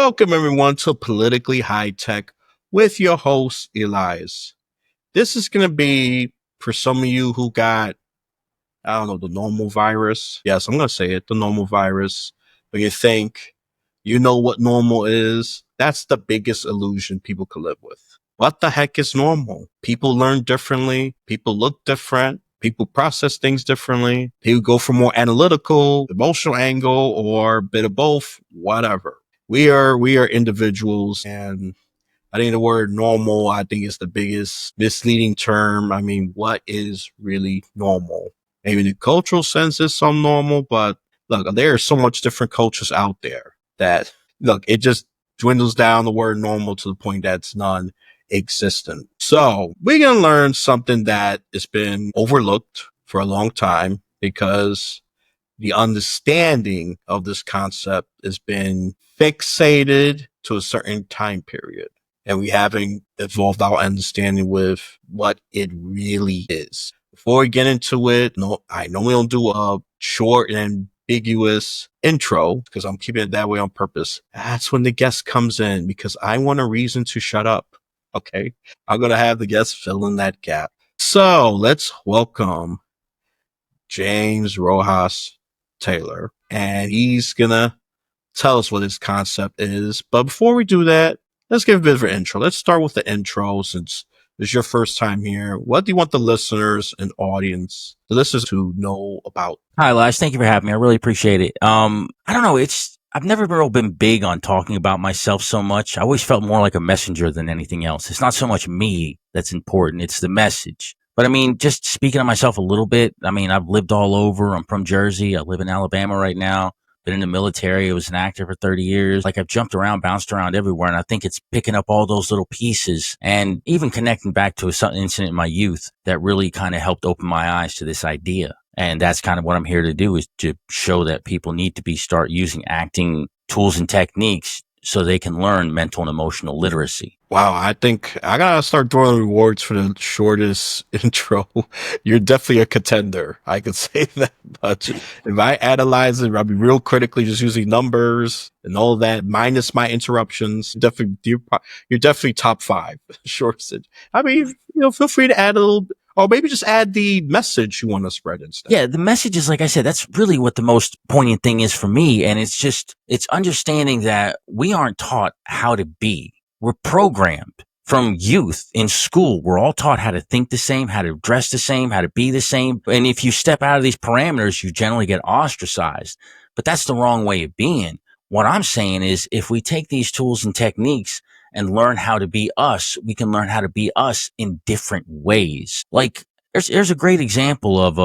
Welcome everyone to Politically High Tech with your host Elias. This is going to be for some of you who got, I don't know, the normal virus. Yes, I'm going to say it, the normal virus. But you think you know what normal is. That's the biggest illusion people could live with. What the heck is normal? People learn differently. People look different. People process things differently. People go for more analytical, emotional angle, or a bit of both, whatever. We are individuals, and I think the word normal, I think, is the biggest misleading term. I mean, what is really normal? Maybe in the cultural sense is some normal, but look, there are so much different cultures out there that look, it just dwindles down the word normal to the point that's non-existent. So we're going to learn something that has been overlooked for a long time because the understanding of this concept has been fixated to a certain time period. And we haven't evolved our understanding with what it really is. Before we get into it, I normally don't do a short and ambiguous intro because I'm keeping it that way on purpose. That's when the guest comes in because I want a reason to shut up. Okay. I'm going to have the guest fill in that gap. So let's welcome James Rojas Taylor, and he's gonna tell us what his concept is. But before we do that, let's give a bit of an intro. Let's start with the intro since it's your first time here. What do you want the listeners and audience, the listeners, to know about? Hi, Lash. Thank you for having me. I really appreciate it. I don't know. I've never really been big on talking about myself so much. I always felt more like a messenger than anything else. It's not so much me that's important. It's the message. But I mean, just speaking of myself a little bit, I mean, I've lived all over. I'm from Jersey. I live in Alabama right now. Been in the military. I was an actor for 30 years. Like, I've jumped around, bounced around everywhere. And I think it's picking up all those little pieces and even connecting back to an incident in my youth that really kind of helped open my eyes to this idea. And that's kind of what I'm here to do, is to show that people need to start using acting tools and techniques so they can learn mental and emotional literacy. Wow, I think I gotta start throwing rewards for the shortest intro. You're definitely a contender. I can say that much. If I analyze it, I'll be real critically just using numbers and all that, minus my interruptions. You're definitely top 5 shortest. I mean, feel free to add a little bit. Or maybe just add the message you want to spread instead. Yeah, the message is, like I said, that's really what the most poignant thing is for me. And it's understanding that we aren't taught how to be. We're programmed from youth in school. We're all taught how to think the same, how to dress the same, how to be the same. And if you step out of these parameters, you generally get ostracized. But that's the wrong way of being. What I'm saying is, if we take these tools and techniques and learn how to be us, we can learn how to be us in different ways. Like, there's a great example of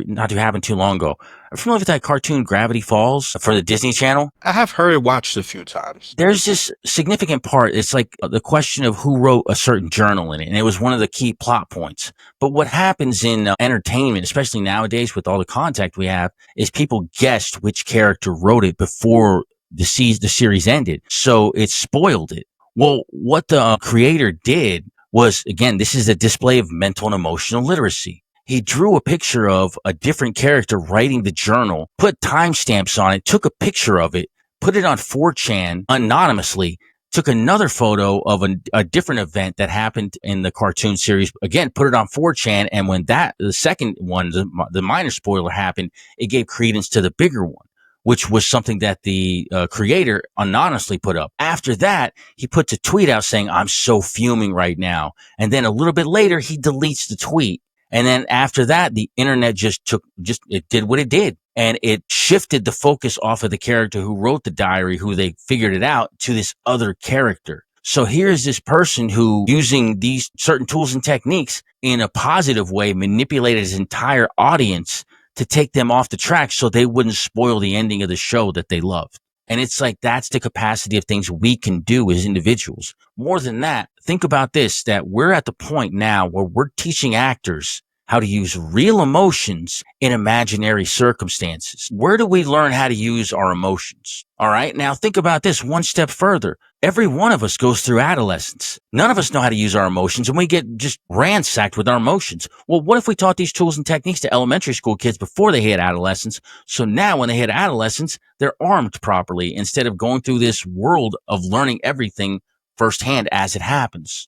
not too happened too long ago. Are you familiar with that cartoon Gravity Falls for the Disney Channel? I have heard it watched a few times. There's this significant part. It's like the question of who wrote a certain journal in it, and it was one of the key plot points. But what happens in entertainment, especially nowadays with all the contact we have, is people guessed which character wrote it before the series ended, so it spoiled it. Well, what the creator did was, again, this is a display of mental and emotional literacy. He drew a picture of a different character writing the journal, put timestamps on it, took a picture of it, put it on 4chan anonymously, took another photo of a different event that happened in the cartoon series, again, put it on 4chan, and when the second one, the minor spoiler happened, it gave credence to the bigger one, which was something that the creator anonymously put up. After that, he puts a tweet out saying, "I'm so fuming right now." And then a little bit later, he deletes the tweet. And then after that, the internet it did what it did. And it shifted the focus off of the character who wrote the diary, who they figured it out, to this other character. So here's this person who, using these certain tools and techniques in a positive way, manipulated his entire audience to take them off the track so they wouldn't spoil the ending of the show that they loved. And it's like, that's the capacity of things we can do as individuals. More than that, think about this, that we're at the point now where we're teaching actors how to use real emotions in imaginary circumstances. Where do we learn how to use our emotions? All right. Now think about this one step further. Every one of us goes through adolescence. None of us know how to use our emotions, and we get just ransacked with our emotions. Well, what if we taught these tools and techniques to elementary school kids before they hit adolescence? So now when they hit adolescence, they're armed properly instead of going through this world of learning everything firsthand as it happens.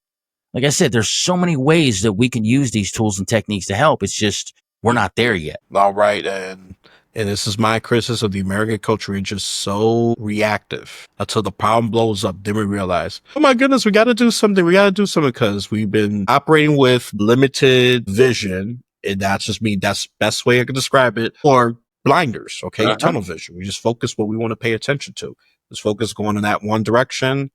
Like I said, there's so many ways that we can use these tools and techniques to help. It's just we're not there yet. All right, and this is my criticism of the American culture. We're just so reactive until the problem blows up. Then we realize, oh my goodness, we got to do something. We got to do something because we've been operating with limited vision, and that's just me. That's the best way I can describe it. Or blinders, okay, tunnel vision. We just focus what we want to pay attention to. Just focus going in that one direction.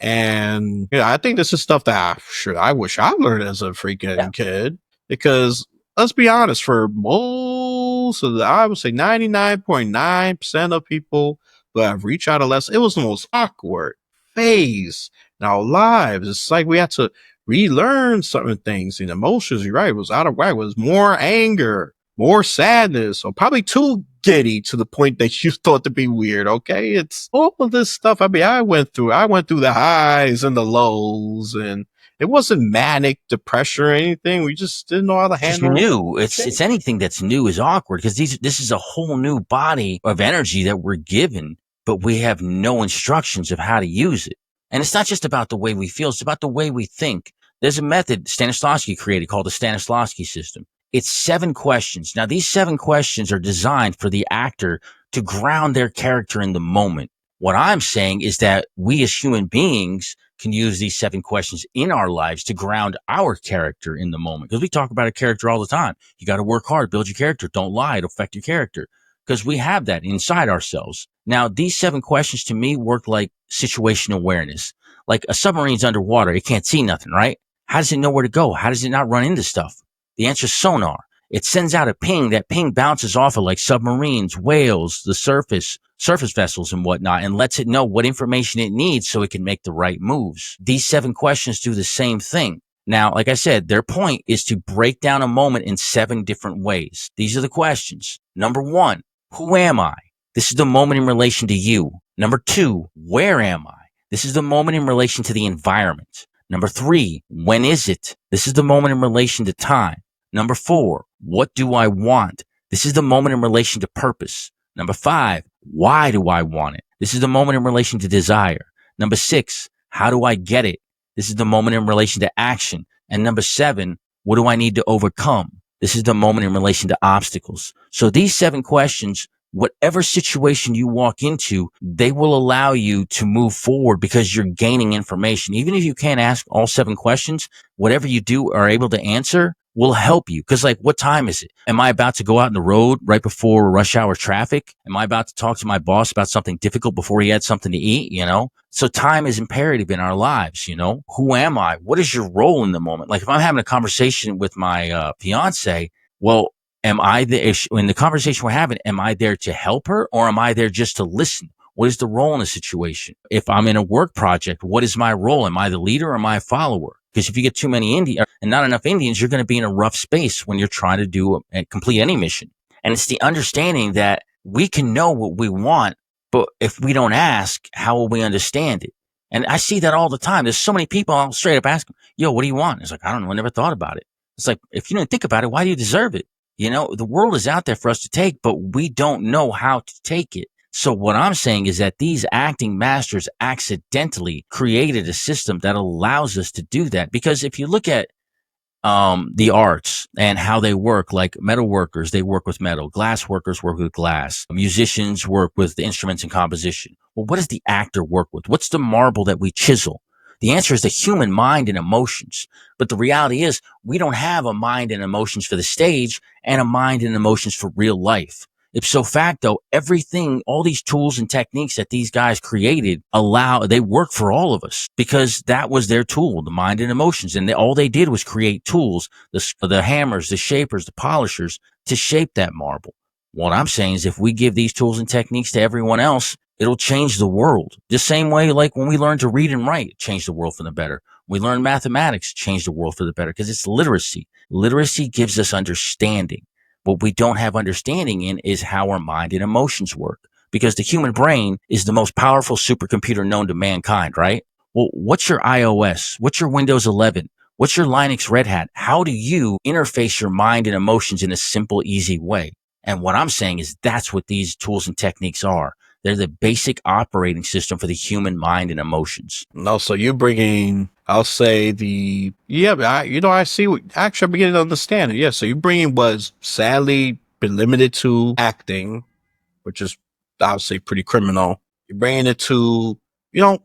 And I think this is stuff that I wish I learned as a freaking kid, because let's be honest, for most of I would say 99.9% of people who have reached adolescence, it was the most awkward phase in our lives. It's like we had to relearn certain things and emotions. You're right. It was out of whack. It was more anger, more sadness, or probably too giddy to the point that you thought to be weird. Okay. It's all of this stuff. I mean, I went through the highs and the lows, and it wasn't manic depression or anything. We just didn't know how to Just handle new. It's anything that's new is awkward because this is a whole new body of energy that we're given, but we have no instructions of how to use it. And it's not just about the way we feel; it's about the way we think. There's a method Stanislavski created called the Stanislavski System. It's 7 questions. Now, these 7 questions are designed for the actor to ground their character in the moment. What I'm saying is that we as human beings can use these 7 questions in our lives to ground our character in the moment. Because we talk about a character all the time. You got to work hard, build your character. Don't lie. It'll affect your character. Because we have that inside ourselves. Now, these 7 questions to me work like situational awareness. Like a submarine's underwater. It can't see nothing, right? How does it know where to go? How does it not run into stuff? The answer is sonar. It sends out a ping. That ping bounces off of like submarines, whales, the surface vessels and whatnot, and lets it know what information it needs so it can make the right moves. These 7 questions do the same thing. Now, like I said, their point is to break down a moment in 7 different ways. These are the questions. Number 1, who am I? This is the moment in relation to you. Number 2, where am I? This is the moment in relation to the environment. Number 3, when is it? This is the moment in relation to time. Number 4, what do I want? This is the moment in relation to purpose. Number 5, why do I want it? This is the moment in relation to desire. Number 6, how do I get it? This is the moment in relation to action. And number 7, what do I need to overcome? This is the moment in relation to obstacles. So these 7 questions, whatever situation you walk into, they will allow you to move forward because you're gaining information. Even if you can't ask all 7 questions, whatever you do are able to answer will help you. Because like, what time is it? Am I about to go out on the road right before rush hour traffic? Am I about to talk to my boss about something difficult before he had something to eat? So time is imperative in our lives. Who am I? What is your role in the moment? Like if I'm having a conversation with my fiance, well, am I there in the conversation we're having? Am I there to help her, or am I there just to listen? What is the role in the situation? If I'm in a work project, what is my role? Am I the leader or am I a follower? Because if you get too many Indians and not enough Indians, you're going to be in a rough space when you're trying to complete any mission. And it's the understanding that we can know what we want, but if we don't ask, how will we understand it? And I see that all the time. There's so many people I'll straight up ask them, yo, what do you want? It's like, I don't know. I never thought about it. It's like, if you didn't think about it, why do you deserve it? The world is out there for us to take, but we don't know how to take it. So what I'm saying is that these acting masters accidentally created a system that allows us to do that. Because if you look at the arts and how they work, like metal workers, they work with metal. Glass workers work with glass. Musicians work with the instruments and composition. Well, what does the actor work with? What's the marble that we chisel? The answer is the human mind and emotions. But the reality is we don't have a mind and emotions for the stage and a mind and emotions for real life. Ipso facto, everything, all these tools and techniques that these guys created they work for all of us because that was their tool, the mind and emotions. And all they did was create tools, the hammers, the shapers, the polishers to shape that marble. What I'm saying is if we give these tools and techniques to everyone else, it'll change the world. The same way, like when we learn to read and write, it changed the world for the better. We learn mathematics, change the world for the better because it's literacy. Literacy gives us understanding. What we don't have understanding in is how our mind and emotions work because the human brain is the most powerful supercomputer known to mankind, right? Well, what's your iOS? What's your Windows 11? What's your Linux Red Hat? How do you interface your mind and emotions in a simple, easy way? And what I'm saying is that's what these tools and techniques are. They're the basic operating system for the human mind and emotions. No, so you're bringing, I'll say but I see what, actually, I'm beginning to understand it. Yeah, so you're bringing what's sadly been limited to acting, which is, I'll say, pretty criminal. You're bringing it to, you know,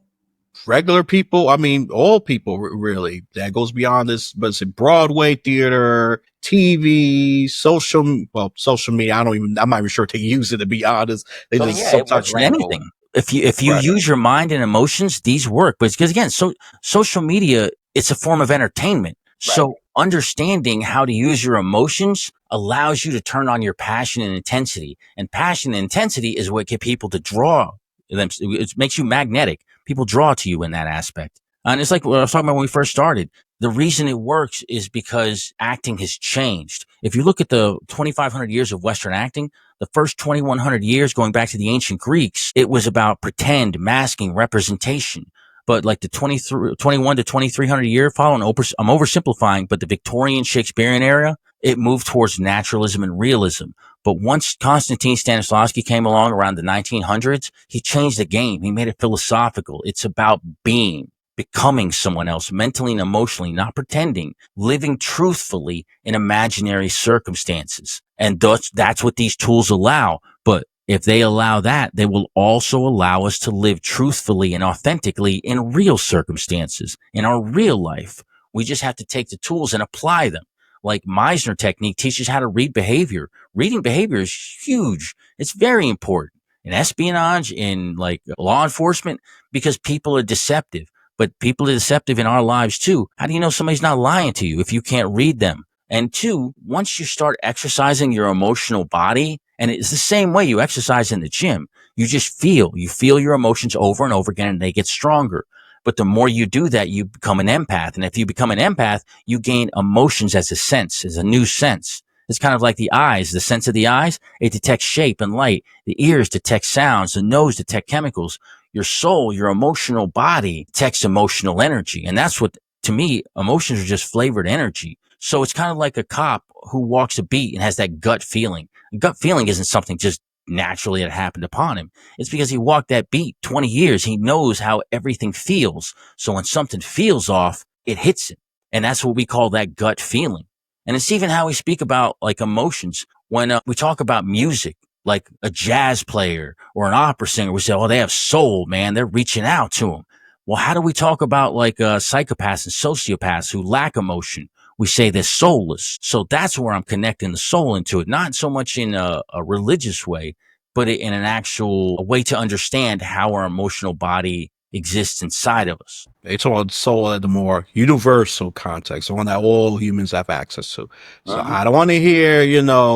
regular people. I mean, all people, really. That goes beyond this, but it's Broadway theater, TV, social media. I'm not even sure if they use it, to be honest. They So just yeah, it sometimes works in ramble. anything. If you Right. use your mind and emotions, these work. But because again, social media, it's a form of entertainment. Right. So understanding how to use your emotions allows you to turn on your passion and intensity. And passion and intensity is what get people to draw them. It makes you magnetic. People draw to you in that aspect. And it's like what I was talking about when we first started. The reason it works is because acting has changed. If you look at the 2,500 years of Western acting, the first 2,100 years going back to the ancient Greeks, it was about pretend, masking, representation. But like the 21 to 2,300 year following, I'm oversimplifying, but the Victorian Shakespearean era, it moved towards naturalism and realism. But once Konstantin Stanislavski came along around the 1900s, he changed the game. He made it philosophical. It's about being, becoming someone else mentally and emotionally, not pretending, living truthfully in imaginary circumstances. And that's what these tools allow. But if they allow that, they will also allow us to live truthfully and authentically in real circumstances, in our real life. We just have to take the tools and apply them. Like Meisner technique teaches how to read behavior. Reading behavior is huge. It's very important in espionage, in like law enforcement, because people are deceptive. But people are deceptive in our lives too. How do you know somebody's not lying to you if you can't read them? And two, once you start exercising your emotional body, and it's the same way you exercise in the gym, you feel your emotions over and over again and they get stronger. But the more you do that, you become an empath. And if you become an empath, you gain emotions as a sense, as a new sense. It's kind of like the eyes, the sense of the eyes. It detects shape and light. The ears detect sounds. The nose detects chemicals. Your soul, your emotional body detects emotional energy. And that's what, to me, emotions are just flavored energy. So it's kind of like a cop who walks a beat and has that gut feeling. Gut feeling isn't something just naturally that happened upon him. It's because he walked that beat 20 years. He knows how everything feels. So when something feels off, it hits him. And that's what we call that gut feeling. And it's even how we speak about like emotions. When we talk about music, like a jazz player or an opera singer, we say, oh, they have soul, man. They're reaching out to them. Well, how do we talk about like psychopaths and sociopaths who lack emotion? We say they're soulless. So that's where I'm connecting the soul into it, not so much in a religious way, but in an actual way to understand how our emotional body exists inside of us. It's on soul at the more universal context, the one that all humans have access to. So Uh-huh. I don't want to hear,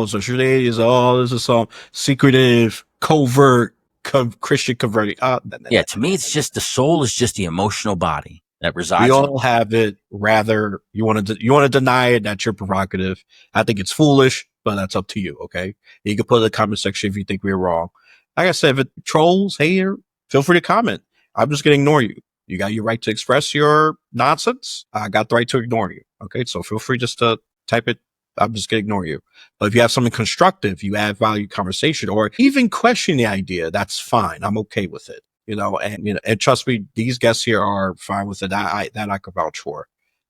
social media is, oh, this is some secretive, covert, Christian converting. Yeah, to me, it's just the soul is just the emotional body that We resides in. all have it. Rather, you want to deny it. That's your prerogative. I think it's foolish, but that's up to you. Okay, you can put it in the comment section if you think we're wrong. Like I said, if it trolls, hater, feel free to comment. I'm just gonna ignore you. You got your right to express your nonsense. I got the right to ignore you. Okay, so feel free just to type it. I'm just gonna ignore you. But if you have something constructive, you add value conversation, or even question the idea, that's fine. I'm okay with it. And trust me, these guests here are fine with it. I can vouch for.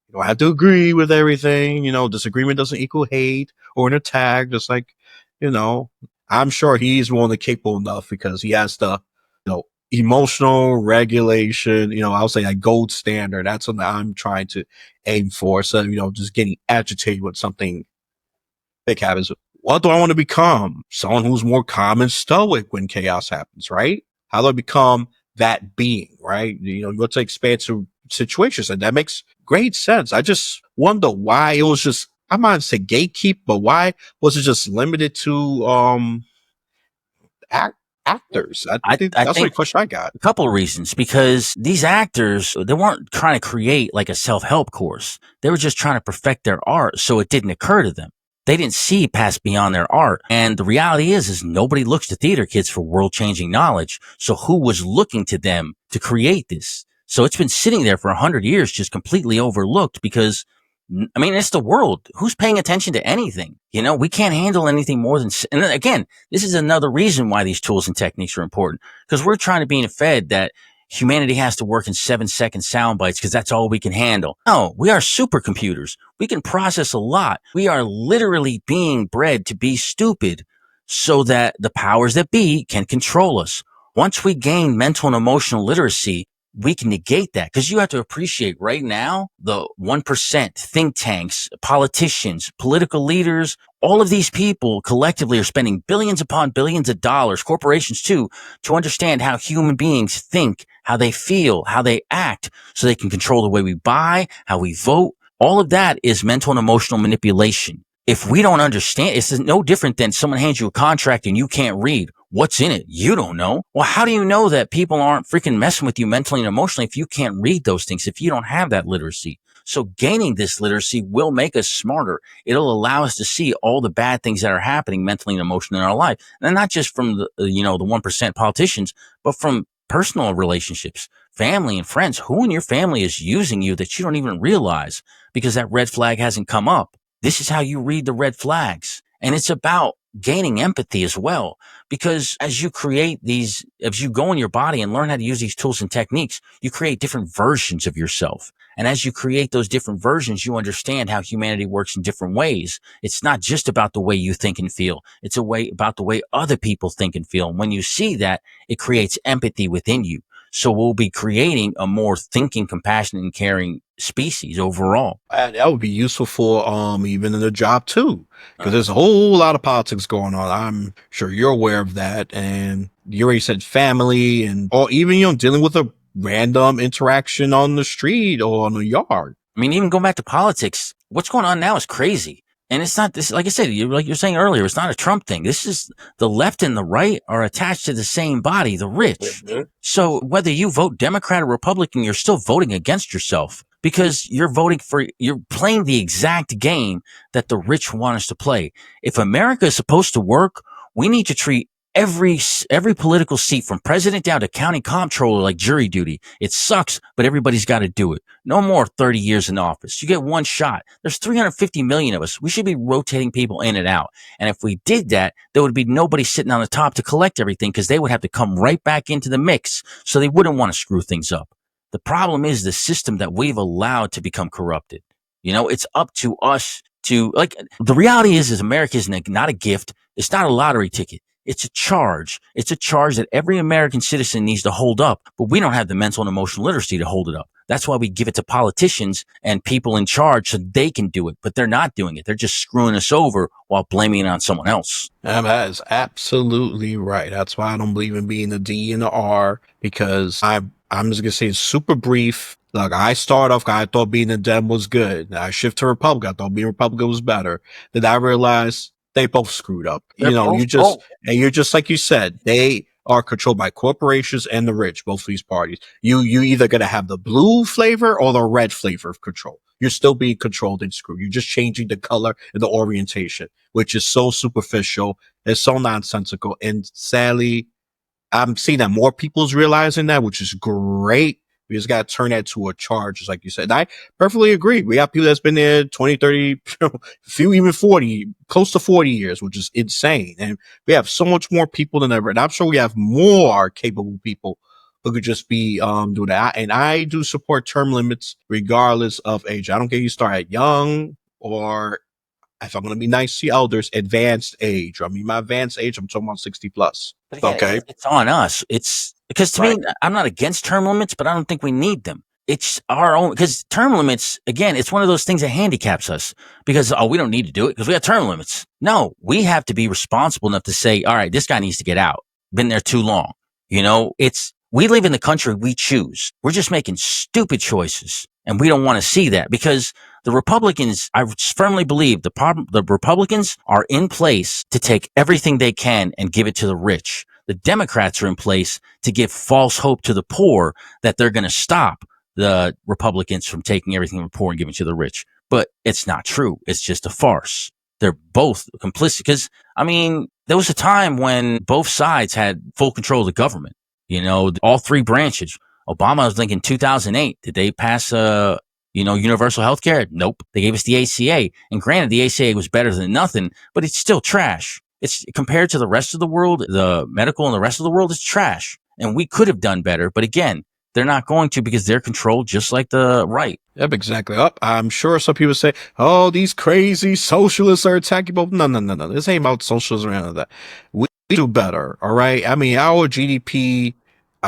You don't have to agree with everything. Disagreement doesn't equal hate or an attack. Just like, you know, I'm sure he's more than capable enough because he has the, emotional regulation. I'll say a gold standard. That's something I'm trying to aim for. So, just getting agitated with something big happens. What do I want to become? Someone who's more calm and stoic when chaos happens, right? How do I become that being, right? Let's expand to situations, and that makes great sense. I just wonder why it was just, I'm not to say gatekeep, but why was it just limited to act? actors? I That's the think question I got. a couple of reasons, because these actors, they weren't trying to create like a self-help course. They were just trying to perfect their art, so it didn't occur to them. They didn't see past beyond their art. And the reality is nobody looks to theater kids for world-changing knowledge. So who was looking to them to create this? So it's been sitting there for 100 years, just completely overlooked, because I mean, it's the world. Who's paying attention to anything? We can't handle anything more than, and again, this is another reason why these tools and techniques are important, because we're trying to be fed that humanity has to work in 7-second sound bites because that's all we can handle. No, we are supercomputers. We can process a lot. We are literally being bred to be stupid so that the powers that be can control us. Once we gain mental and emotional literacy, we can negate that, because you have to appreciate right now the 1% think tanks, politicians, political leaders, all of these people collectively are spending billions upon billions of dollars, corporations too, to understand how human beings think, how they feel, how they act, so they can control the way we buy, how we vote. All of that is mental and emotional manipulation. If we don't understand, it's no different than someone hands you a contract and you can't read. What's in it? You don't know. Well, how do you know that people aren't freaking messing with you mentally and emotionally if you can't read those things, if you don't have that literacy? So gaining this literacy will make us smarter. It'll allow us to see all the bad things that are happening mentally and emotionally in our life. And not just from the 1% politicians, but from personal relationships, family and friends. Who in your family is using you that you don't even realize because that red flag hasn't come up? This is how you read the red flags. And it's about gaining empathy as well, because as you go in your body and learn how to use these tools and techniques, you create different versions of yourself. And as you create those different versions, you understand how humanity works in different ways. It's not just about the way you think and feel. It's about the way other people think and feel. And when you see that, it creates empathy within you. So we'll be creating a more thinking, compassionate, and caring species overall. And that would be useful for even in the job too, because Uh, there's a whole lot of politics going on. I'm sure you're aware of that, and you already said family, and or even dealing with a random interaction on the street or on the yard. I mean, even going back to politics, what's going on now is crazy. And it's not this, like I said, like you're saying earlier, it's not a Trump thing. This is the left and the right are attached to the same body, the rich. Mhm. So whether you vote Democrat or Republican, you're still voting against yourself, because you're playing the exact game that the rich want us to play. If America is supposed to work, we need to treat every political seat from president down to county comptroller like jury duty. It sucks, but everybody's got to do it. No more 30 years in office. You get one shot. There's 350 million of us. We should be rotating people in and out. And if we did that, there would be nobody sitting on the top to collect everything, because they would have to come right back into the mix. So they wouldn't want to screw things up. The problem is the system that we've allowed to become corrupted. It's up to us to, like, the reality is America is not a gift. It's not a lottery ticket. It's a charge. It's a charge that every American citizen needs to hold up, but we don't have the mental and emotional literacy to hold it up. That's why we give it to politicians and people in charge so they can do it, but they're not doing it. They're just screwing us over while blaming it on someone else. That is absolutely right. That's why I don't believe in being a D and a R, because I'm just gonna say it's super brief. Like, I started off, I thought being a Dem was good. I shift to Republican. I thought being Republican was better. Then I realized they both screwed up. They're both, You're just like you said, they are controlled by corporations and the rich, both of these parties. You either gonna have the blue flavor or the red flavor of control. You're still being controlled and screwed. You're just changing the color and the orientation, which is so superficial. It's so nonsensical. And sadly, I'm seeing that more people's realizing that, which is great. We just got to turn that to a charge, just like you said. And I perfectly agree. We have people that's been there 20, 30, few, even 40, close to 40 years, which is insane. And we have so much more people than ever. And I'm sure we have more capable people who could just be doing that. And I do support term limits regardless of age. I don't care if you start at young, or, if I'm going to be nice to elders, advanced age. I mean, my advanced age, I'm talking about 60 plus. but again, Okay. it's on us. It's because to Right. me, I'm not against term limits, but I don't think we need them. It's our own, because term limits, again, it's one of those things that handicaps us, because, we don't need to do it because we got term limits. No, we have to be responsible enough to say, all right, this guy needs to get out. Been there too long. We live in the country we choose. We're just making stupid choices, and we don't want to see that, because the Republicans, I firmly believe the Republicans are in place to take everything they can and give it to the rich. The Democrats are in place to give false hope to the poor that they're going to stop the Republicans from taking everything from the poor and giving it to the rich. But it's not true. It's just a farce. They're both complicit because, I mean, there was a time when both sides had full control of the government. All three branches. Obama was thinking 2008. Did they pass universal health care? Nope. They gave us the ACA. And granted, the ACA was better than nothing, but it's still trash. It's compared to the rest of the world, the medical and the rest of the world is trash. And we could have done better. But again, they're not going to because they're controlled just like the right. Yep, exactly. I'm sure some people say, "Oh, these crazy socialists are attacking people." No, no, no, no. This ain't about socialism or any of that. We do better, all right? I mean, our GDP,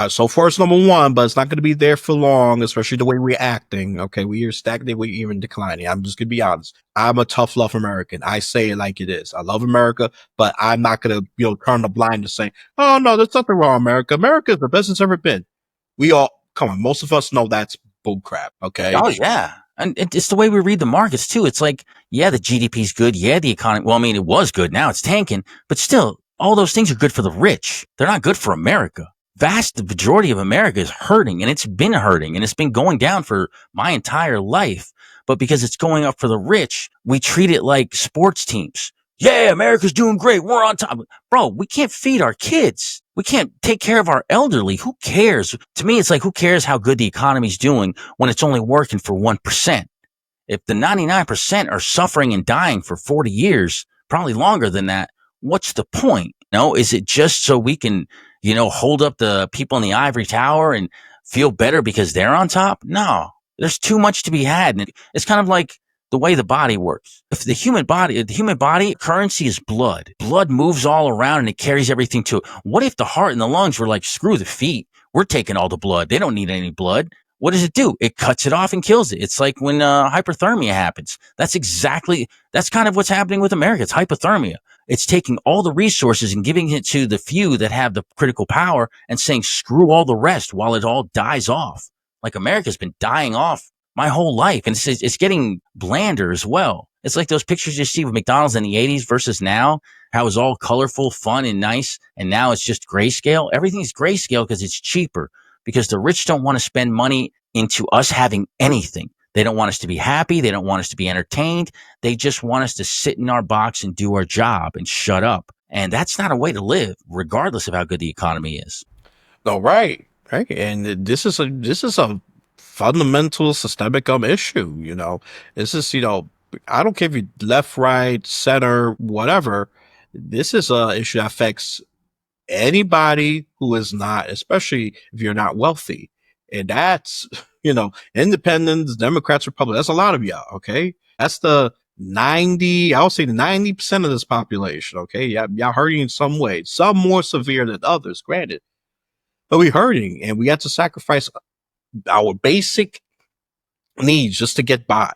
so far it's number one, but it's not going to be there for long, especially the way we're acting. Okay, we are stagnating, we're even declining. I'm just going to be honest. I'm a tough love American. I say it like it is. I love America, but I'm not going to, turn the blind to say, "Oh no, there's nothing wrong with America. America is the best it's ever been." We all, come on, most of us know that's bullcrap. Okay. Oh yeah, and it's the way we read the markets too. It's like, yeah, the GDP's good. Yeah, the economy. Well, I mean, it was good. Now it's tanking, but still, all those things are good for the rich. They're not good for America. The majority of America is hurting, and it's been hurting, and it's been going down for my entire life. But because it's going up for the rich, we treat it like sports teams. Yeah, America's doing great. We're on top. Bro, we can't feed our kids. We can't take care of our elderly. Who cares? To me, it's like, who cares how good the economy's doing when it's only working for 1%? If the 99% are suffering and dying for 40 years, probably longer than that, what's the point? Is it just so we can, hold up the people in the ivory tower and feel better because they're on top? No, there's too much to be had. And it's kind of like the way the body works. If the human body currency is blood. Blood moves all around and it carries everything to it. What if the heart and the lungs were like, screw the feet? We're taking all the blood. They don't need any blood. What does it do? It cuts it off and kills it. It's like when hyperthermia happens. That's kind of what's happening with America. It's hypothermia. It's taking all the resources and giving it to the few that have the critical power and saying, screw all the rest while it all dies off. Like America's been dying off my whole life. And it's getting blander as well. It's like those pictures you see with McDonald's in the 80s versus now, how it was all colorful, fun, and nice. And now it's just grayscale. Everything's grayscale because it's cheaper, because the rich don't want to spend money into us having anything. They don't want us to be happy. They don't want us to be entertained. They just want us to sit in our box and do our job and shut up. And that's not a way to live, regardless of how good the economy is. No, right, right, and this is a fundamental systemic issue. This is I don't care if you left, right, center, whatever. This is a issue that affects anybody who is not, especially if you're not wealthy, and that's independents, Democrats, Republicans. That's a lot of y'all. Okay, that's the 90. I would say the 90% of this population. Okay, y'all hurting in some way, some more severe than others. Granted. But we're hurting and we have to sacrifice our basic needs just to get by.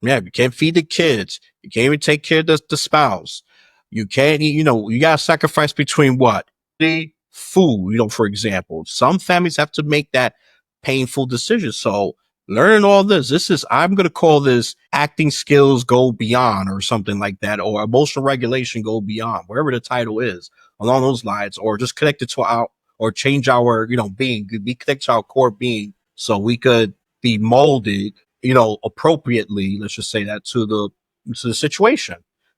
Yeah, you can't feed the kids. You can't even take care of the spouse. You can't, you got to sacrifice between what? The food, for example. Some families have to make that painful decision. So learning all this, I'm going to call this acting skills go beyond or something like that, or emotional regulation go beyond, wherever the title is along those lines, or just connected to or change our, being, be connected to our core being so we could be molded, appropriately, let's just say that, to the situation.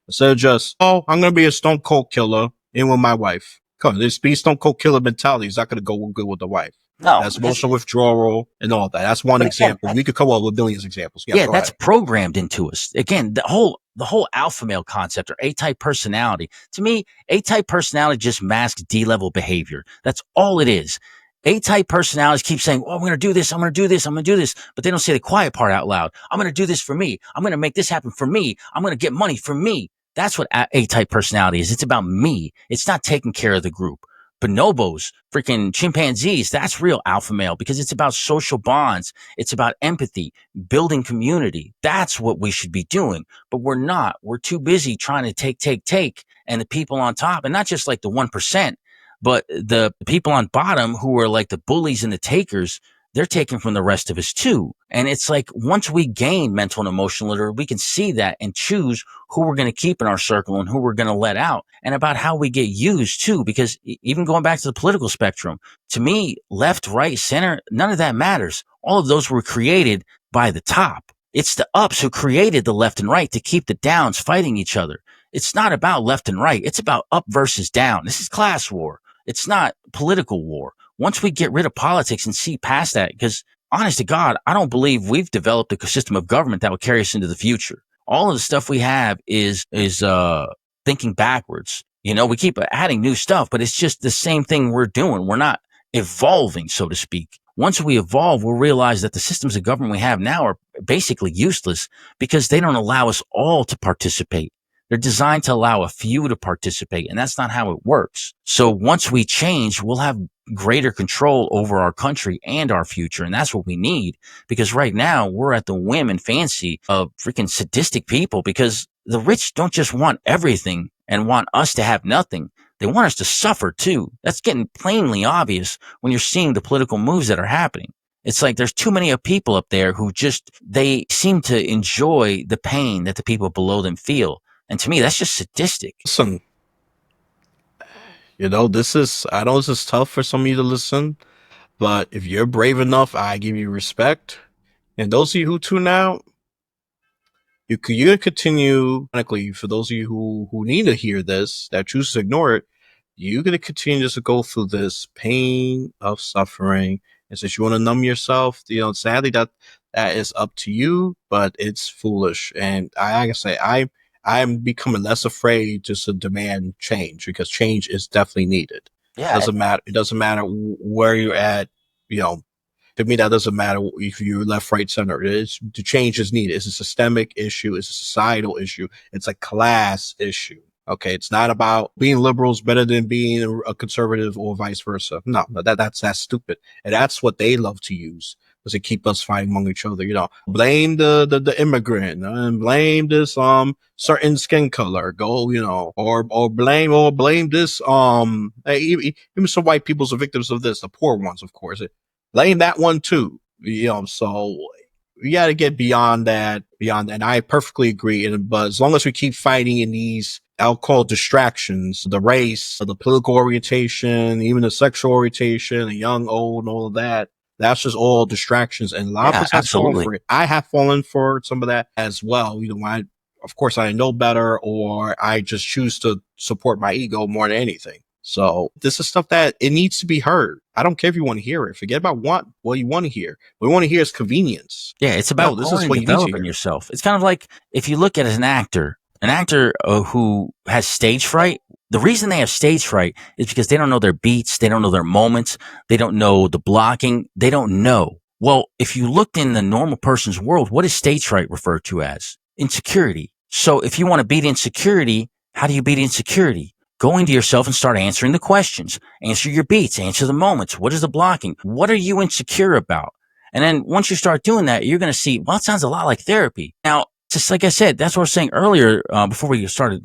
Instead of just, oh, I'm going to be a stone cold killer in with my wife. Come on, this be stone cold killer mentality is not going to go good with the wife. No, that's emotional withdrawal and all that. That's one example. We could come up with millions of examples. Yeah, that's programmed into us. Again, the whole alpha male concept or A-type personality. To me, A-type personality just masks D-level behavior. That's all it is. A-type personalities keep saying, "Oh, I'm going to do this. I'm going to do this. I'm going to do this," but they don't say the quiet part out loud. I'm going to do this for me. I'm going to make this happen for me. I'm going to get money for me. That's what A-type personality is. It's about me. It's not taking care of the group. Bonobos, freaking chimpanzees, that's real alpha male because it's about social bonds. It's about empathy, building community. That's what we should be doing. But we're not. We're too busy trying to take. And the people on top, and not just like the 1%, but the people on bottom who are like the bullies and the takers, they're taking from the rest of us too. And it's like once we gain mental and emotional literacy, we can see that and choose who we're going to keep in our circle and who we're going to let out, and about how we get used too. Because even going back to the political spectrum, to me, left, right, center, none of that matters. All of those were created by the top. It's the ups who created the left and right to keep the downs fighting each other. It's not about left and right. It's about up versus down. This is class war. It's not political war. Once we get rid of politics and see past that, because honest to God, I don't believe we've developed a system of government that will carry us into the future. All of the stuff we have is thinking backwards. You know, we keep adding new stuff, but it's just the same thing we're doing. We're not evolving, so to speak. Once we evolve, we'll realize that the systems of government we have now are basically useless because they don't allow us all to participate. They're designed to allow a few to participate, and that's not how it works. So once we change, we'll have greater control over our country and our future, and that's what we need. Because right now, we're at the whim and fancy of freaking sadistic people, because the rich don't just want everything and want us to have nothing. They want us to suffer too. That's getting plainly obvious when you're seeing the political moves that are happening. It's like there's too many people up there who just, they seem to enjoy the pain that the people below them feel. And to me, that's just sadistic. Listen, you know, I know this is tough for some of you to listen, but if you're brave enough, I give you respect. And those of you who tune out, you can continue. For those of you who need to hear this, that choose to ignore it, you're going to continue to go through this pain of suffering. And since you want to numb yourself, you know, sadly that is up to you, but it's foolish. And like I say, I'm becoming less afraid just to demand change, because change is definitely needed. Yeah. It doesn't matter where you're at. You know, to me, that doesn't matter if you're left, right, center. The change is needed. It's a systemic issue. It's a societal issue. It's a class issue. Okay, it's not about being liberals better than being a conservative or vice versa. No, that's stupid, and that's what they love to use to keep us fighting among each other. You know, blame the immigrant and blame this certain skin color. Go, you know, or blame this even some white people's are victims of this. The poor ones, of course. Blame that one too. You know, so we got to get beyond that. And I perfectly agree. But as long as we keep fighting in these, I'll call distractions, the race, the political orientation, even the sexual orientation, the young, old, and all of that, that's just all distractions. And a lot of Yeah, us have fallen absolutely. for it. I have fallen for some of that as well. You know, of course, I know better, or I just choose to support my ego more than anything. So this is stuff that it needs to be heard. I don't care if you want to hear it. Forget about what you want to hear. What we want to hear is convenience. Yeah, it's No, about this growing is and what you need to developing hear. yourself. It's kind of like if you look at an actor who has stage fright. The reason they have stage fright is because they don't know their beats, they don't know their moments, they don't know the blocking, they don't know. Well, if you looked in the normal person's world, what is stage fright referred to as? Insecurity. So if you want to beat insecurity, how do you beat insecurity? Go into yourself and start answering the questions. Answer your beats, answer the moments. What is the blocking? What are you insecure about? And then once you start doing that, you're going to see, well, it sounds a lot like therapy. Now, just like I said, that's what I was saying earlier before we started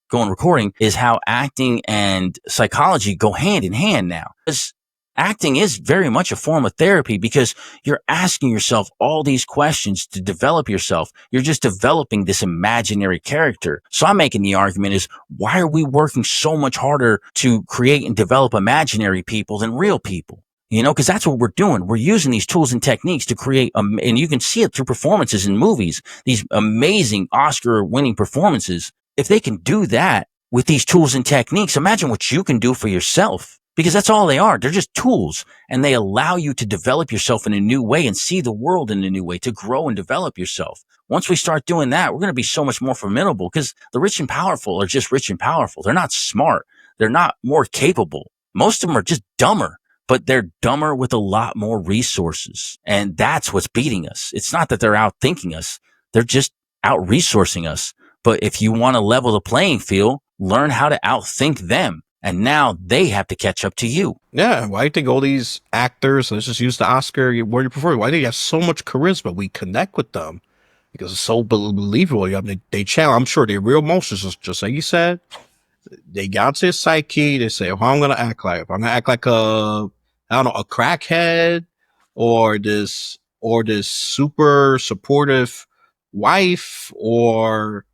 going recording, is how acting and psychology go hand in hand now. Because acting is very much a form of therapy, because you're asking yourself all these questions to develop yourself. You're just developing this imaginary character. So I'm making the argument is, why are we working so much harder to create and develop imaginary people than real people? You know, because that's what we're doing. We're using these tools and techniques to create, and you can see it through performances in movies, these amazing Oscar winning performances. If they can do that with these tools and techniques, imagine what you can do for yourself, because that's all they are. They're just tools, and they allow you to develop yourself in a new way and see the world in a new way, to grow and develop yourself. Once we start doing that, we're going to be so much more formidable, because the rich and powerful are just rich and powerful. They're not smart. They're not more capable. Most of them are just dumber, but they're dumber with a lot more resources. And that's what's beating us. It's not that they're outthinking us. They're just out resourcing us. But if you want to level the playing field, learn how to outthink them. And now they have to catch up to you. Yeah, why do you think all these actors, let's just use the Oscar word you prefer, why do they have so much charisma? We connect with them because it's so believable. I mean, they challenge, I'm sure they're real monsters, just like you said. They got to his psyche. They say, "Oh, I'm gonna act like. I'm gonna act like I don't know, a crackhead, or this super supportive wife or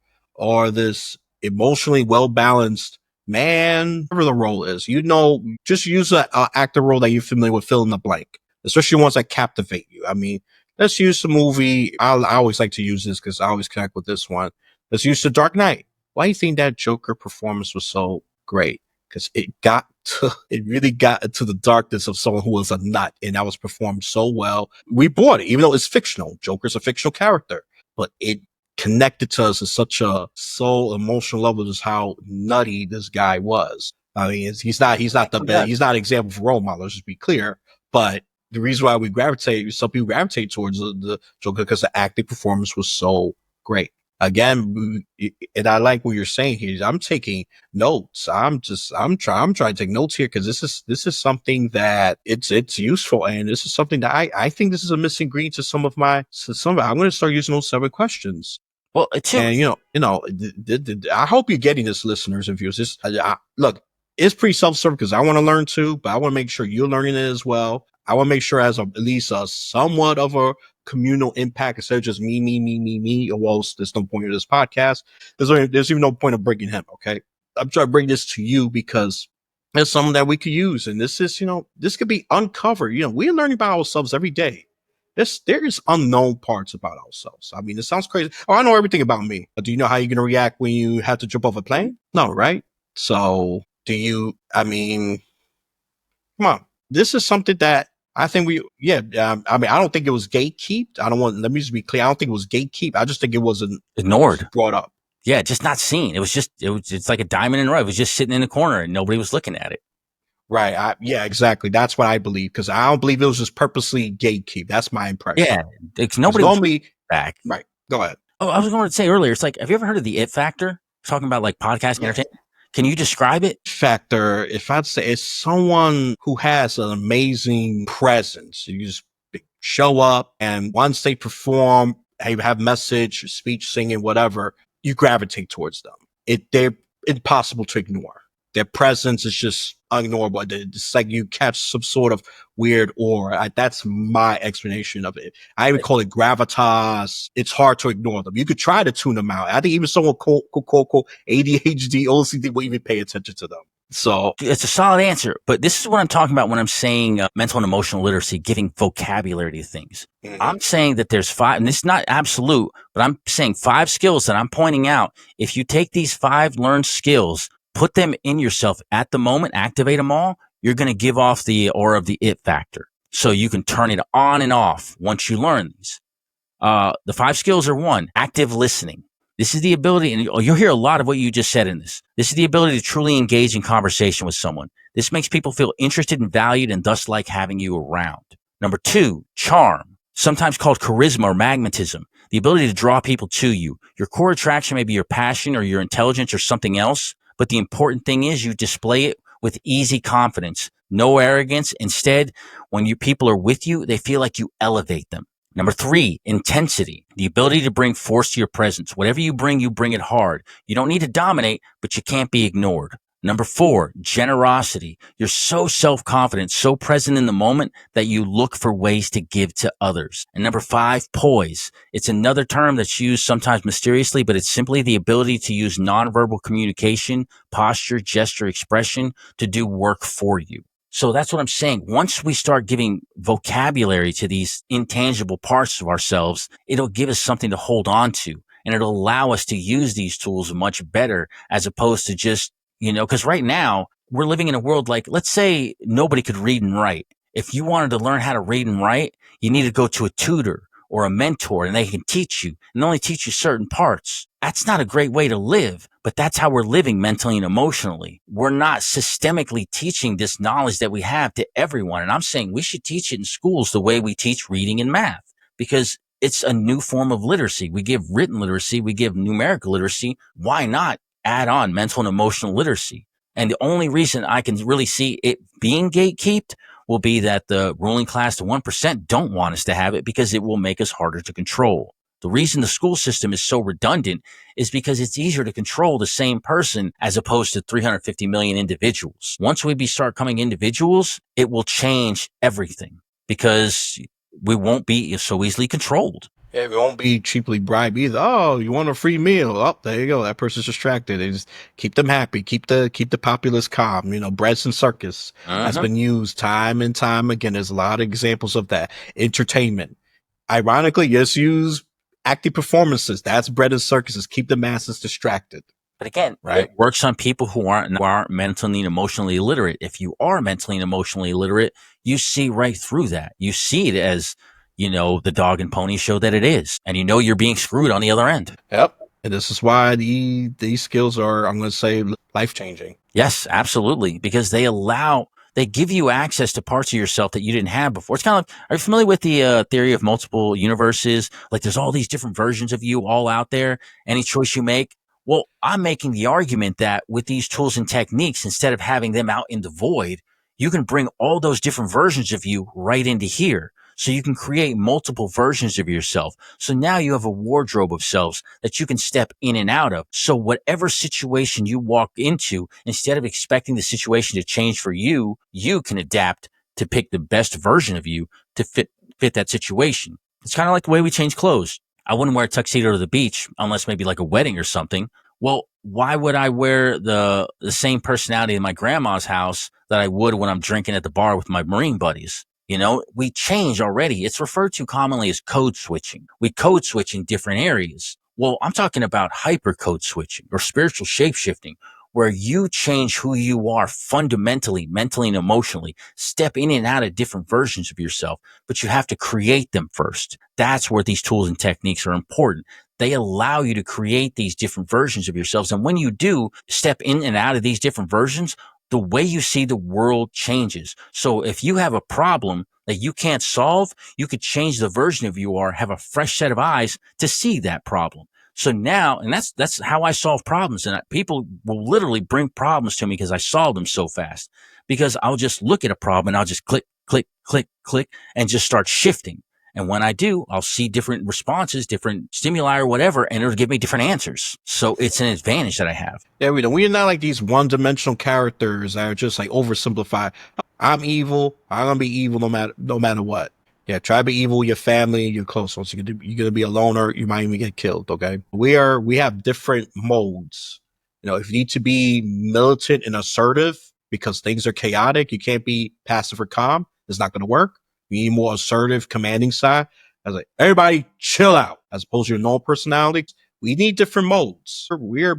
this emotionally well balanced man, whatever the role is. Just use an actor role that you're familiar with, fill in the blank, especially ones that captivate you. I mean, let's use the movie. I always like to use this because I always connect with this one. Let's use The Dark Knight. Why do you think that Joker performance was so great? Because it really got into the darkness of someone who was a nut, and that was performed so well. We bought it, even though it's fictional. Joker's a fictional character, but it connected to us at such a soul emotional level, just how nutty this guy was. I mean, he's not the best. He's not an example for role model. Let's just be clear. But the reason why some people gravitate towards the Joker because the acting performance was so great. Again, and I like what you're saying here. I'm taking notes. I'm trying to take notes here because this is something that it's useful, and this is something that I think this is a missing ingredient to some of I'm going to start using those 7 questions. Well, too. And I hope you're getting this, listeners and viewers. Look, it's pretty self-serving because I want to learn too, but I want to make sure you're learning it as well. I want to make sure it has at least a somewhat of a communal impact instead of just me. Well, there's no point in this podcast. There's even no point of bringing him. Okay, I'm trying to bring this to you because it's something that we could use, and this could be uncovered. We're learning about ourselves every day. There's unknown parts about ourselves. I mean, it sounds crazy. Oh, I know everything about me. But do you know how you're going to react when you have to jump off a plane? No, right? So I mean, come on. This is something that I think I mean, I don't think it was gatekeeped. Let me just be clear. I don't think it was gatekeeped. I just think it wasn't ignored, brought up. Yeah, just not seen. It's like a diamond in the rough. It was just sitting in the corner and nobody was looking at it. Right. Yeah, exactly. That's what I believe because I don't believe it was just purposely gatekeep. That's my impression. Yeah, nobody was back. Right. Go ahead. Oh, I was going to say earlier. It's like, have you ever heard of the It Factor? Talking about like podcasting entertainment. Can you describe it? Factor, if I'd say, it's someone who has an amazing presence. You just show up, and once they perform, have message, speech, singing, whatever, you gravitate towards them. They're impossible to ignore. Their presence is just unignorable. It's like you catch some sort of weird aura. That's my explanation of it. I even call it gravitas. It's hard to ignore them. You could try to tune them out. I think even someone called ADHD, OCD will even pay attention to them. So it's a solid answer, but this is what I'm talking about when I'm saying mental and emotional literacy, giving vocabulary to things. Mm-hmm. I'm saying that there's 5, and it's not absolute, but I'm saying 5 skills that I'm pointing out. If you take these 5 learned skills, put them in yourself at the moment, activate them all, you're going to give off the aura of the it factor. So you can turn it on and off once you learn these. The 5 skills are 1, active listening. This is the ability, and you'll hear a lot of what you just said in this. This is the ability to truly engage in conversation with someone. This makes people feel interested and valued and thus like having you around. Number 2, charm, sometimes called charisma or magnetism. The ability to draw people to you. Your core attraction may be your passion or your intelligence or something else. But the important thing is you display it with easy confidence, no arrogance. Instead, when people are with you, they feel like you elevate them. Number 3, intensity, the ability to bring force to your presence. Whatever you bring it hard. You don't need to dominate, but you can't be ignored. Number 4, generosity. You're so self-confident, so present in the moment that you look for ways to give to others. And number 5, poise. It's another term that's used sometimes mysteriously, but it's simply the ability to use nonverbal communication, posture, gesture, expression to do work for you. So that's what I'm saying. Once we start giving vocabulary to these intangible parts of ourselves, it'll give us something to hold on to, and it'll allow us to use these tools much better as opposed to just, because right now we're living in a world like, let's say nobody could read and write. If you wanted to learn how to read and write, you need to go to a tutor or a mentor, and they can teach you and only teach you certain parts. That's not a great way to live, but that's how we're living mentally and emotionally. We're not systemically teaching this knowledge that we have to everyone. And I'm saying we should teach it in schools the way we teach reading and math, because it's a new form of literacy. We give written literacy, we give numerical literacy. Why not add on mental and emotional literacy? And the only reason I can really see it being gatekeeped will be that the ruling class, the 1%, don't want us to have it because it will make us harder to control. The reason the school system is so redundant is because it's easier to control the same person as opposed to 350 million individuals. Once we start becoming individuals, it will change everything, because we won't be so easily controlled. It won't be cheaply bribed either. Oh, you want a free meal? Oh, there you go. That person's distracted. They just keep them happy. Keep the populace calm. Breads and circus has Uh-huh. been used time and time again. There's a lot of examples of that. Entertainment. Ironically, just use acting performances. That's bread and circuses. Keep the masses distracted. But again, Right? it works on people who aren't mentally and emotionally illiterate. If you are mentally and emotionally illiterate, you see right through that. You see it as, the dog and pony show that it is, and you're being screwed on the other end. Yep. And this is why these skills are, I'm going to say, life changing. Yes, absolutely, because they give you access to parts of yourself that you didn't have before. It's kind of like, are you familiar with the theory of multiple universes? Like there's all these different versions of you all out there. Any choice you make. Well, I'm making the argument that with these tools and techniques, instead of having them out in the void, you can bring all those different versions of you right into here. So you can create multiple versions of yourself. So now you have a wardrobe of selves that you can step in and out of. So whatever situation you walk into, instead of expecting the situation to change for you, you can adapt to pick the best version of you to fit that situation. It's kind of like the way we change clothes. I wouldn't wear a tuxedo to the beach unless maybe like a wedding or something. Well, why would I wear the same personality in my grandma's house that I would when I'm drinking at the bar with my Marine buddies? We change already. It's referred to commonly as code switching. We code switch in different areas. Well, I'm talking about hyper code switching or spiritual shape shifting, where you change who you are fundamentally, mentally, and emotionally, step in and out of different versions of yourself, but you have to create them first. That's where these tools and techniques are important. They allow you to create these different versions of yourselves. And when you do step in and out of these different versions, the way you see the world changes. So if you have a problem that you can't solve, you could change the version of you are, have a fresh set of eyes to see that problem. So now, and that's how I solve problems. And people will literally bring problems to me because I solve them so fast. Because I'll just look at a problem and I'll just click, click, click, click, and just start shifting. And when I do, I'll see different responses, different stimuli or whatever, and it'll give me different answers. So it's an advantage that I have. Yeah, we know we're not like these one-dimensional characters that are just like oversimplified. I'm evil. I'm gonna be evil no matter what. Yeah, try to be evil with your family and your close ones. You're gonna be a loner. You might even get killed. Okay, we have different modes. If you need to be militant and assertive because things are chaotic, you can't be passive or calm. It's not gonna work. You need more assertive, commanding side. I was like, everybody, chill out. As opposed to your normal personality, we need different modes. We're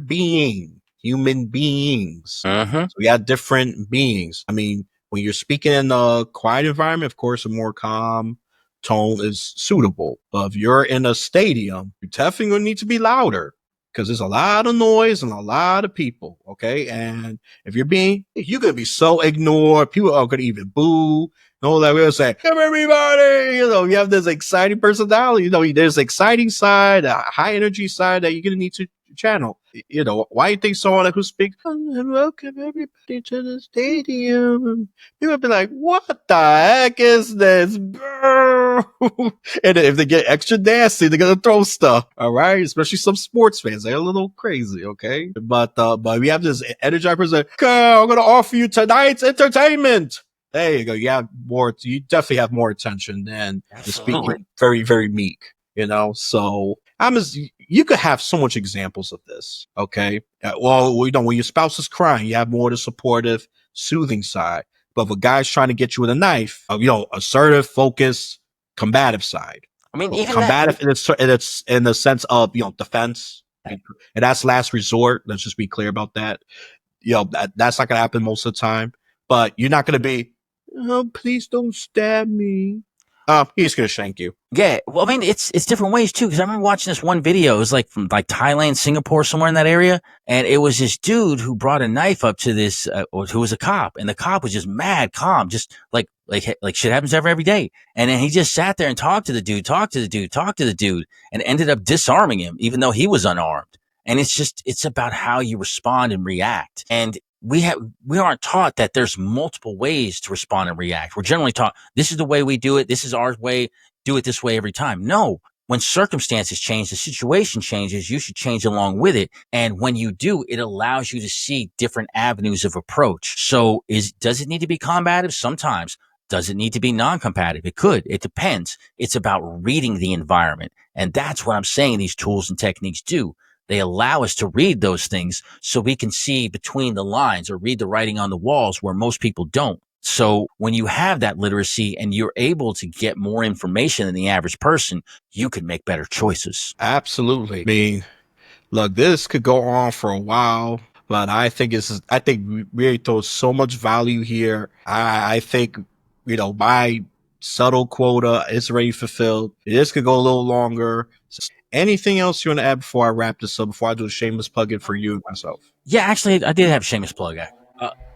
human beings. Uh-huh. So we got different beings. I mean, when you're speaking in a quiet environment, of course, a more calm tone is suitable. But if you're in a stadium, you're definitely going to need to be louder because there's a lot of noise and a lot of people. Okay. And if you're going to be so ignored. People are going to even boo. No, that we'll say, come everybody. You have this exciting personality. There's exciting side, a high energy side that you're going to need to channel. Why do you think someone who speaks, and welcome everybody to the stadium? You would be like, what the heck is this? And if they get extra nasty, they're gonna throw stuff. All right, especially some sports fans, they're a little crazy. Okay, but we have this energized person. I'm gonna offer you tonight's entertainment. There you go. You definitely have more attention than the speaking very, very meek. So you could have so much examples of this. Okay. When your spouse is crying, you have more the supportive, soothing side. But if a guy's trying to get you with a knife, assertive, focused, combative side. I mean, Well, even that. combative it's in the sense of, defense. And that's last resort. Let's just be clear about that. That's not going to happen most of the time. But you're not going to be, oh, please don't stab me. He's going to shank you. Yeah, well, I mean, it's different ways too. Because I remember watching this one video. It was like from like Thailand, Singapore, somewhere in that area, and it was this dude who brought a knife up to this, who was a cop, and the cop was just mad calm, just like shit happens every day. And then he just sat there and talked to the dude, and ended up disarming him, even though he was unarmed. And it's about how you respond and react. And we aren't taught that there's multiple ways to respond and react. We're generally taught this is the way we do it. This is our way. Do it this way every time. No, when circumstances change, the situation changes, you should change along with it. And when you do, it allows you to see different avenues of approach. So does it need to be combative? Sometimes. Does it need to be non-competitive? It could. It depends. It's about reading the environment. And that's what I'm saying these tools and techniques do. They allow us to read those things so we can see between the lines or read the writing on the walls where most people don't. So when you have that literacy and you're able to get more information than the average person, you can make better choices. Absolutely. I mean, look, this could go on for a while, but I think we really throw so much value here. I think, my subtle quota is already fulfilled. This could go a little longer. Anything else you want to add before I wrap this up, before I do a shameless plug-in for you and myself? Yeah, actually, I did have a shameless plug.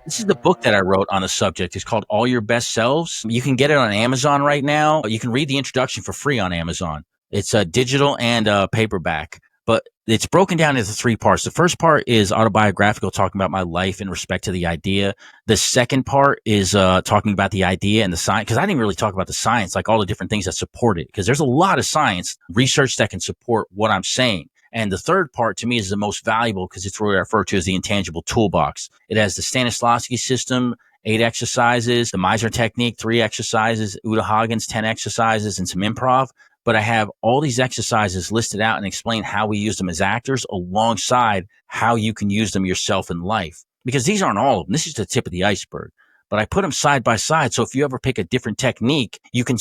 This is the book that I wrote on the subject. It's called All Your Best Selves. You can get it on Amazon right now. You can read the introduction for free on Amazon. It's digital and paperback, but it's broken down into three parts. The first part is autobiographical, talking about my life in respect to the idea. The second part is talking about the idea and the science, because I didn't really talk about the science, like all the different things that support it, because there's a lot of science research that can support what I'm saying. And the third part to me is the most valuable because it's what I refer to as the intangible toolbox. It has the Stanislavski System, 8 exercises, the Miser technique, 3 exercises, Uta Hagen's 10 exercises, and some improv. But I have all these exercises listed out and explain how we use them as actors alongside how you can use them yourself in life. Because these aren't all of them. This is the tip of the iceberg. But I put them side by side. So if you ever pick a different technique, you can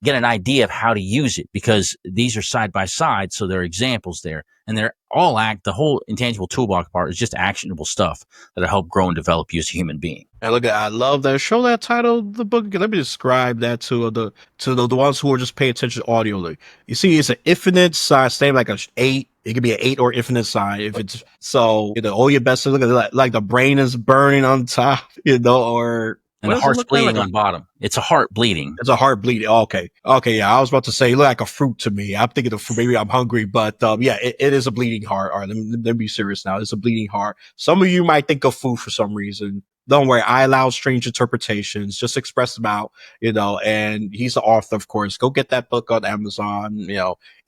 get an idea of how to use it because these are side by side. So there are examples there and they're all the whole intangible toolbox part is just actionable stuff that'll help grow and develop you as a human being. And look, I love that. Show that title of the book again. Let me describe that to the ones who are just paying attention audio. You see, it's an infinite sign, same like a 8. It could be an 8 or infinite sign. If it's so, all your best. Look at it, like the brain is burning on top, or And what the does it heart's look like? bleeding on bottom. It's a heart bleeding. It's a heart bleeding. Okay. Okay. Yeah. I was about to say, look like a fruit to me. I'm thinking of fruit. Maybe I'm hungry, but, yeah, it is a bleeding heart. All right. Let me be serious now. It's a bleeding heart. Some of you might think of food for some reason. Don't worry. I allow strange interpretations. Just express them out, and he's the author, of course. Go get that book on Amazon,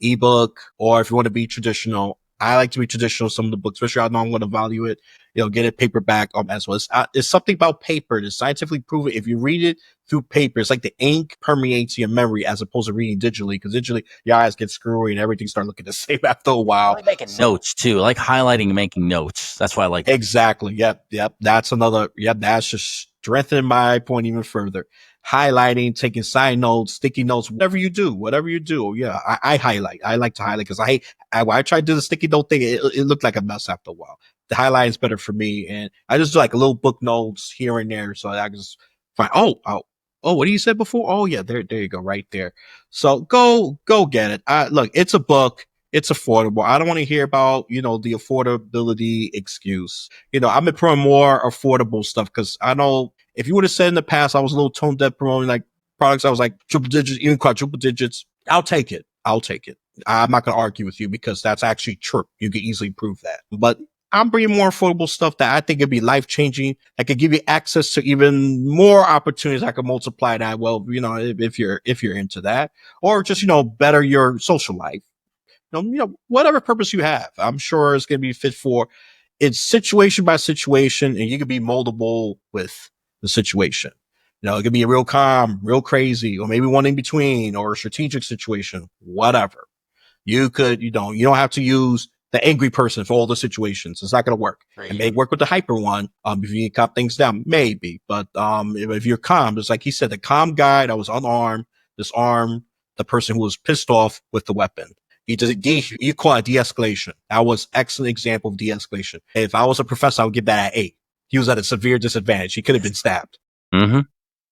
ebook, or if you want to be traditional. I like to be traditional. Some of the books, especially I know I'm going to value it. Get it paperback as well. It's something about paper. It's scientifically proven. If you read it through paper, it's like the ink permeates your memory as opposed to reading digitally. Because digitally, your eyes get screwy and everything start looking the same after a I while. like making notes too. I like highlighting and making notes. That's why I like Exactly. Yep. That's another. Yep. That's just strengthening my point even further. Highlighting, taking side notes, sticky notes, whatever you do. Yeah, I highlight. I like to highlight because when I tried to do the sticky note thing, it looked like a mess after a while. The highlight is better for me, and I just do like a little book notes here and there, so I can just find. What you said before? Oh yeah, there you go, right there. So go get it. Look, it's a book. It's affordable. I don't want to hear about, the affordability excuse. I'm promoting more affordable stuff because I know if you would have said in the past I was a little tone deaf promoting like products, I was like triple digits, even quadruple digits. I'll take it. I'm not going to argue with you because that's actually true. You can easily prove that. But I'm bringing more affordable stuff that I think could be life changing. I could give you access to even more opportunities. I could multiply that. Well, if you're into that, or just better your social life. Whatever purpose you have, I'm sure it's going to be fit for. It's situation by situation, and you can be moldable with the situation. It could be a real calm, real crazy, or maybe one in between, or a strategic situation, whatever. You could, you don't have to use the angry person for all the situations. It's not going to work. Right. It may work with the hyper one. If you can calm things down, maybe. But, if you're calm, it's like he said, the calm guy that was unarmed, disarmed the person who was pissed off with the weapon. You call it de-escalation. That was excellent example of de-escalation. If I was a professor, I would give that an 8. He was at a severe disadvantage. He could have been stabbed. Mm-hmm.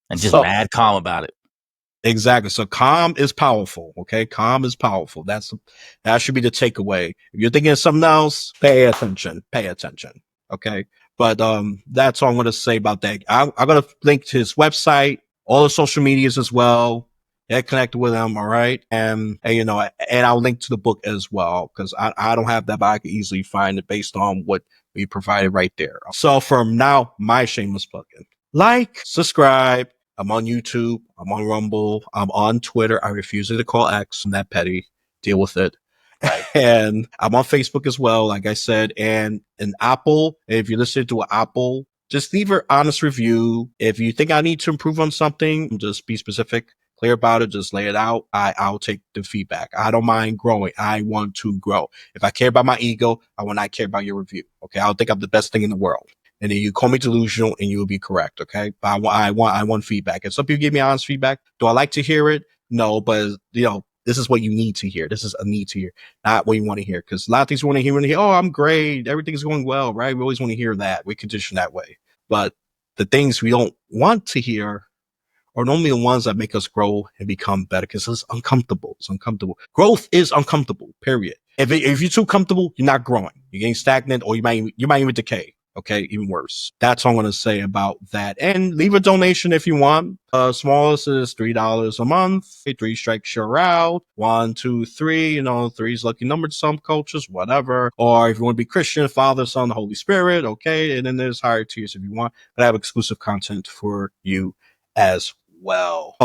And just mad calm about it. Exactly. So calm is powerful. Okay. Calm is powerful. That should be the takeaway. If you're thinking of something else, pay attention. Okay. But, that's all I'm going to say about that. I'm going to link to his website, all the social medias as well. Get connected with him. All right. And I'll link to the book as well because I don't have that, but I can easily find it based on what we provided right there. So from now, my shameless plug-in. Like, subscribe. I'm on YouTube. I'm on Rumble. I'm on Twitter. I refuse to call X. I'm that petty. Deal with it. Right. And I'm on Facebook as well, like I said. And an Apple, if you're listening to an Apple just leave an honest review. If you think I need to improve on something, just be specific, clear about it, just lay it out. I'll take the feedback. I don't mind growing. I want to grow. If I care about my ego, I will not care about your review. Okay. I'll think I'm the best thing in the world. And then you call me delusional and you will be correct. Okay. But I want feedback. And some people give me honest feedback. Do I like to hear it? No, but this is what you need to hear. This is a need to hear, not what you want to hear. Because a lot of things you want to hear when you hear, oh, I'm great. Everything's going well, right? We always want to hear that. We condition that way. But the things we don't want to hear are normally the ones that make us grow and become better because it's uncomfortable. It's uncomfortable. Growth is uncomfortable, period. If you're too comfortable, you're not growing. You're getting stagnant or you might even decay. Okay, even worse. That's all I'm going to say about that. And leave a donation if you want. Smallest is $3 a month. 3 strikes you're out. 1, 2, 3. 3's lucky number to some cultures, whatever. Or if you want to be Christian, Father, Son, Holy Spirit. Okay, and then there's higher tiers if you want. But I have exclusive content for you as well.